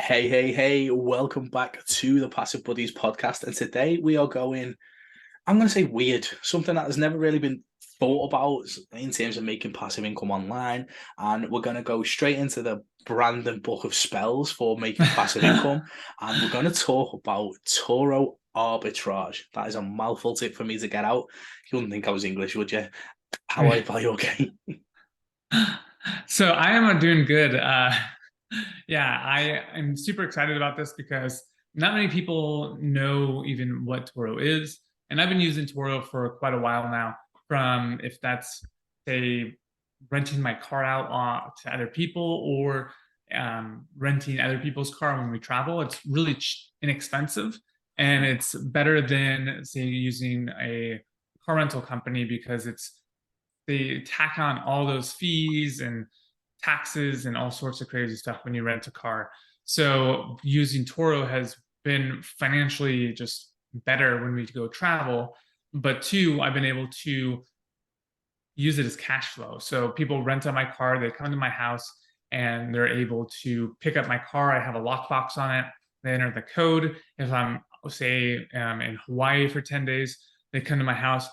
Hey, hey, hey, welcome back to the Passive Buddies podcast. And today we are going, I'm going to say weird, something that has never really been thought about in terms of making passive income online. And we're going to go straight into the Brandon book of spells for making passive income. And we're going to talk about Turo Arbitrage. That is a mouthful tip for me to get out. You wouldn't think I was English, would you? How are you, pal? You okay? So I am doing good. Yeah, I am super excited about this because not many people know even what Toro is. And I've been using Toro for quite a while now, from if that's, say, renting my car out to other people or renting other people's car when we travel. It's really inexpensive and it's better than, say, using a car rental company because they tack on all those fees and taxes and all sorts of crazy stuff when you rent a car. So using Toro has been financially just better when we go travel. But two, I've been able to use it as cash flow. So people rent out my car, they come to my house and they're able to pick up my car. I have a lockbox on it. They enter the code. If I'm, say, in Hawaii for 10 days, they come to my house,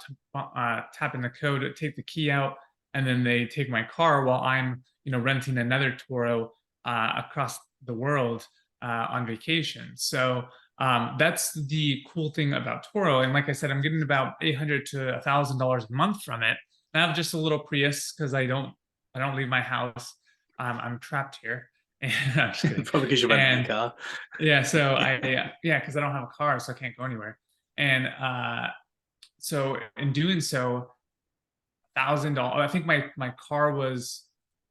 tap in the code, take the key out, and then they take my car while I'm, renting another Toro across the world on vacation. So that's the cool thing about Toro. And like I said, I'm getting about $800 to $1,000 a month from it. I have just a little Prius because I don't leave my house. I'm trapped here. And I'm just kidding. Probably because you're renting a And car. yeah, so yeah, because I don't have a car, so I can't go anywhere. And so in doing so, $1,000. I think my car was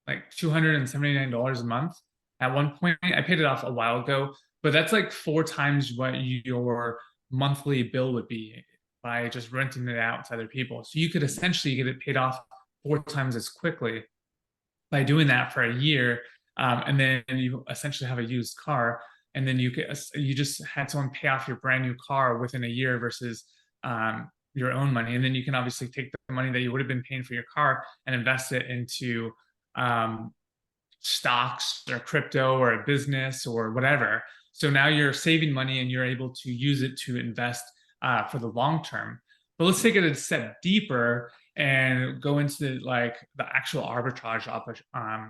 like $279 a month. At one point, I paid it off a while ago, but that's like four times what your monthly bill would be by just renting it out to other people. So you could essentially get it paid off four times as quickly by doing that for a year, and then you essentially have a used car, and then you just had someone pay off your brand new car within a year versus your own money, and then you can obviously take the money that you would have been paying for your car and invest it into um, stocks or crypto or a business or whatever. So now you're saving money and you're able to use it to invest for the long term. But let's take it a step deeper and go into like the actual arbitrage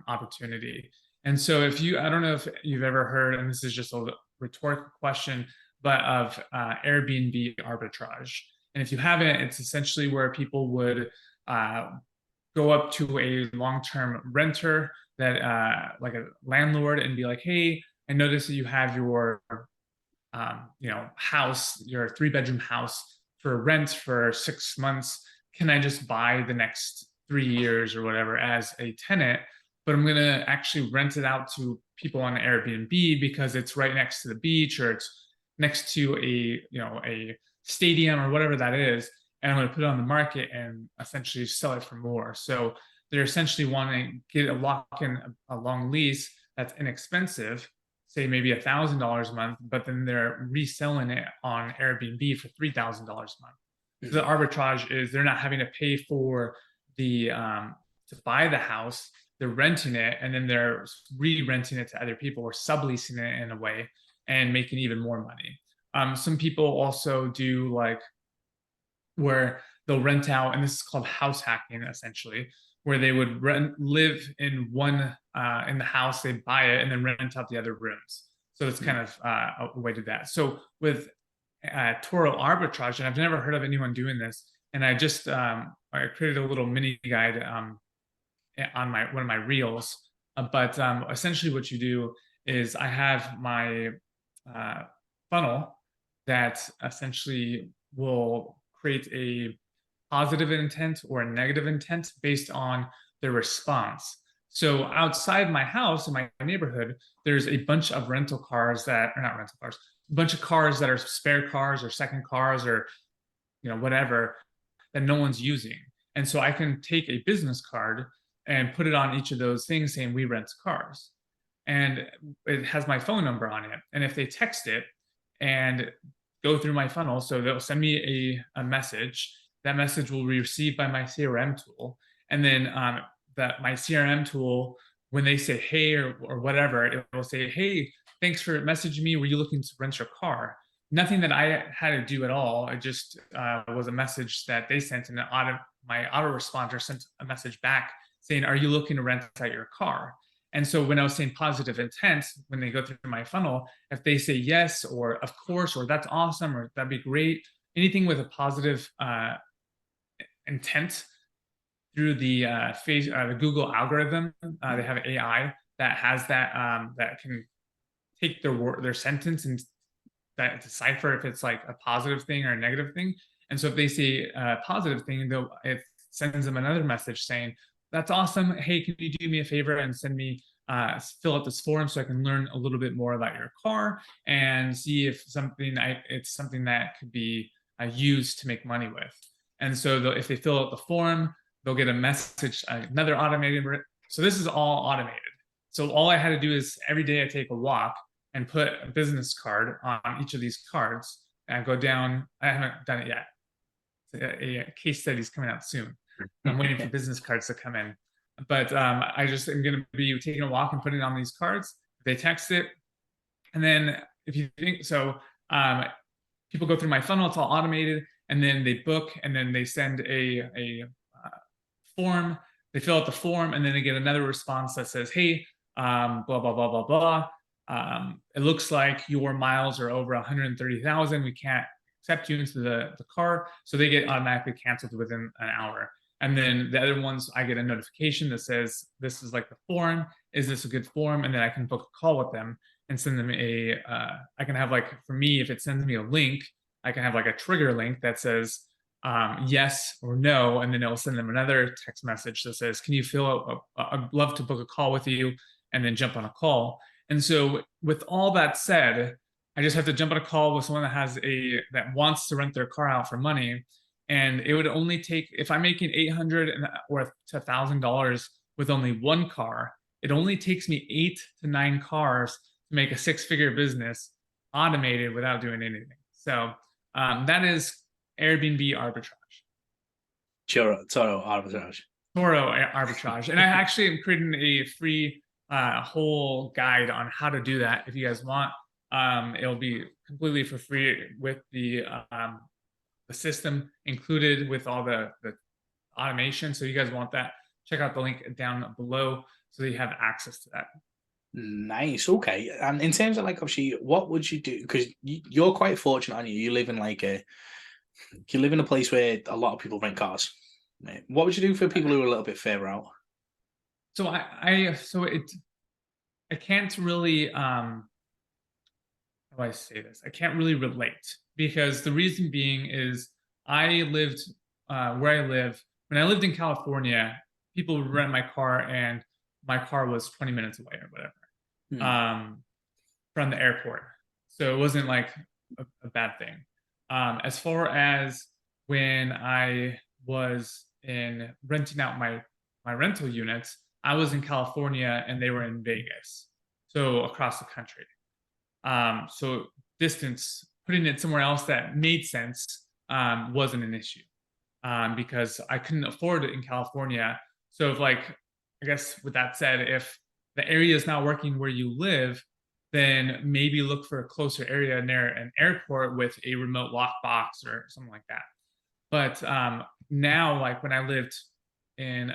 opportunity. And so if you, I don't know if you've ever heard, and this is just a rhetorical question, but of Airbnb arbitrage. And if you haven't, it's essentially where people would uh, go up to a long-term renter that like a landlord and be like, hey, I noticed that you have your house, your three-bedroom house for rent for 6 months. Can I just buy the next 3 years or whatever as a tenant? But I'm gonna actually rent it out to people on Airbnb because it's right next to the beach or it's next to a stadium or whatever that is, and I'm going to put it on the market and essentially sell it for more. So they're essentially wanting to get a lock in a long lease that's inexpensive, say maybe $1,000 a month, but then they're reselling it on Airbnb for $3,000 a month. So the arbitrage is they're not having to pay for the to buy the house, they're renting it and then they're re-renting it to other people or subleasing it in a way and making even more money. Some people also do like where they'll rent out, and this is called house hacking essentially, where they would live in one in the house, they buy it, and then rent out the other rooms. So it's kind of a way to do that. So with Toro arbitrage, and I've never heard of anyone doing this, and I created a little mini guide on my one of my reels. But essentially, what you do is I have my uh, funnel that essentially will create a positive intent or a negative intent based on the response. So outside my house in my neighborhood, there's a bunch of rental cars that are not rental cars, a bunch of cars that are spare cars or second cars or whatever that no one's using. And so I can take a business card and put it on each of those things saying we rent cars. And it has my phone number on it. And if they text it and go through my funnel, so they'll send me a message. That message will be received by my CRM tool. And then that my CRM tool, when they say hey or whatever, it will say, hey, thanks for messaging me. Were you looking to rent your car? Nothing that I had to do at all. It just was a message that they sent, and my autoresponder sent a message back saying, "Are you looking to rent out your car?" And so when I was saying positive intent, when they go through my funnel, if they say yes, or of course, or that's awesome, or that'd be great, anything with a positive intent through the Google algorithm, they have AI that has that can take their sentence and that decipher if it's like a positive thing or a negative thing. And so if they see a positive thing, it sends them another message saying, "That's awesome. Hey, can you do me a favor and send me fill out this form so I can learn a little bit more about your car and see if it's something that could be used to make money with." And so if they fill out the form, they'll get a message, another automated. So this is all automated. So all I had to do is every day I take a walk and put a business card on each of these cards, and I go down. I haven't done it yet. A case study is coming out soon. I'm waiting for business cards to come in. But I just am going to be taking a walk and putting it on these cards. They text it. And then if you think so, people go through my funnel, it's all automated, and then they book, and then they send a form. They fill out the form, and then they get another response that says, "Hey, blah, blah, blah, blah, blah. It looks like your miles are over 130,000. We can't accept you into the car." So they get automatically canceled within an hour. And then the other ones, I get a notification that says, "This is like the form. Is this a good form?" And then I can book a call with them and send them I can have, like, for me, if it sends me a link, I can have like a trigger link that says yes or no. And then it'll send them another text message that says, "Can you fill out, I'd love to book a call with you," and then jump on a call. And so with all that said, I just have to jump on a call with someone that wants to rent their car out for money. And it would only take, if I'm making 800 or to $1,000 with only one car, it only takes me 8 to 9 cars to make a 6-figure business automated without doing anything. So that is Airbnb arbitrage. Turo Arbitrage. Turo Arbitrage. And I actually am creating a free whole guide on how to do that if you guys want. It'll be completely for free with the system included with all the automation. So you guys want that, check out the link down below so that you have access to that. Nice. Okay. And in terms of, like, obviously, what would you do? Because you're quite fortunate, aren't you? You live in a place where a lot of people rent cars. Right? What would you do for people who are a little bit further out? So I can't really how do I say this? I can't really relate, because the reason being is I lived where I live. When I lived in California, people would rent my car, and my car was 20 minutes away or whatever from the airport. So it wasn't like a bad thing. As far as when I was in renting out my rental units, I was in California and they were in Vegas, so across the country. So distance, putting it somewhere else that made sense wasn't an issue because I couldn't afford it in California. So if, like, I guess with that said, if the area is not working where you live, then maybe look for a closer area near an airport with a remote lockbox or something like that. But now, like when I lived in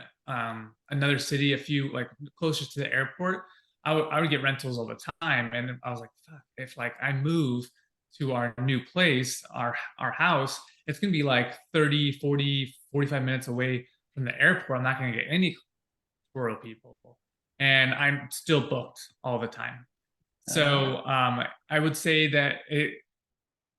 another city, a few like closer to the airport, I would get rentals all the time. And I was like, fuck, if like I move to our new place, our house, it's going to be like 30, 40, 45 minutes away from the airport. I'm not going to get any Turo people. And I'm still booked all the time. So I would say that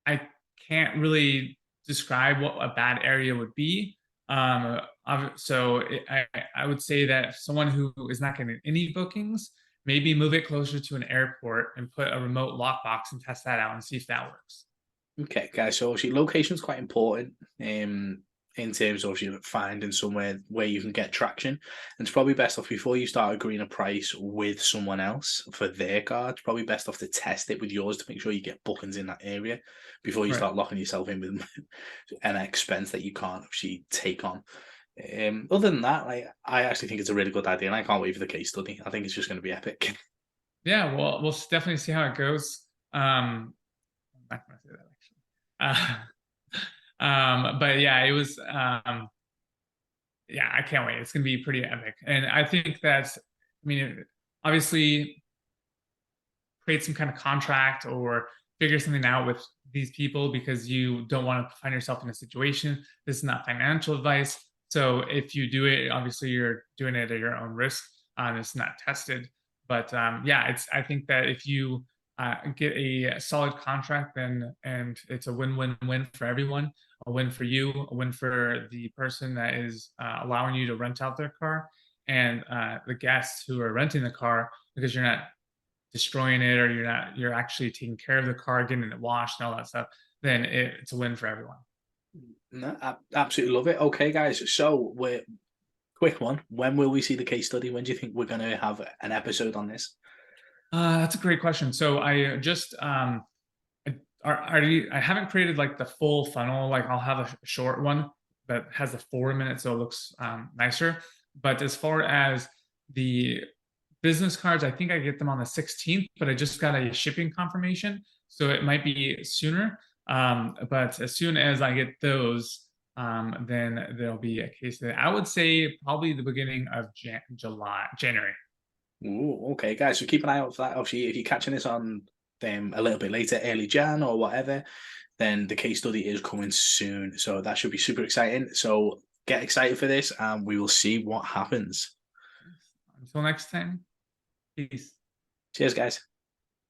I can't really describe what a bad area would be. So I would say that someone who is not getting any bookings, maybe move it closer to an airport and put a remote lockbox and test that out and see if that works. Okay, guys. So obviously, location is quite important in terms of finding somewhere where you can get traction. And it's probably best off, before you start agreeing a price with someone else for their car, it's probably best off to test it with yours to make sure you get bookings in that area before you start locking yourself in with an expense that you can't actually take on. Other than that, like, I actually think it's a really good idea, and I can't wait for the case study. I think it's just going to be epic. Yeah, well, we'll definitely see how it goes. I'm not gonna say that actually. But yeah, it was. Yeah, I can't wait. It's gonna be pretty epic, and I think that's. I mean, obviously, create some kind of contract or figure something out with these people because you don't want to find yourself in a situation. This is not financial advice. So if you do it, obviously you're doing it at your own risk. It's not tested. But yeah, it's. I think that if you get a solid contract, then and it's a win-win-win for everyone. A win for you, a win for the person that is allowing you to rent out their car, and the guests who are renting the car because you're not destroying it or you're actually taking care of the car, getting it washed and all that stuff, then it's a win for everyone. No, absolutely love it. Okay, guys. So we're quick one. When will we see the case study? When do you think we're going to have an episode on this? That's a great question. So I just I haven't created like the full funnel. Like I'll have a short one that has the 4 minutes, so it looks nicer. But as far as the business cards, I think I get them on the 16th, but I just got a shipping confirmation, so it might be sooner. But as soon as I get those, then there'll be a case that I would say probably the beginning of January. Ooh, okay, guys. So keep an eye out for that. Obviously, if you're catching this on a little bit later, early Jan or whatever, then the case study is coming soon. So that should be super exciting. So get excited for this, and we will see what happens. Until next time, peace. Cheers, guys.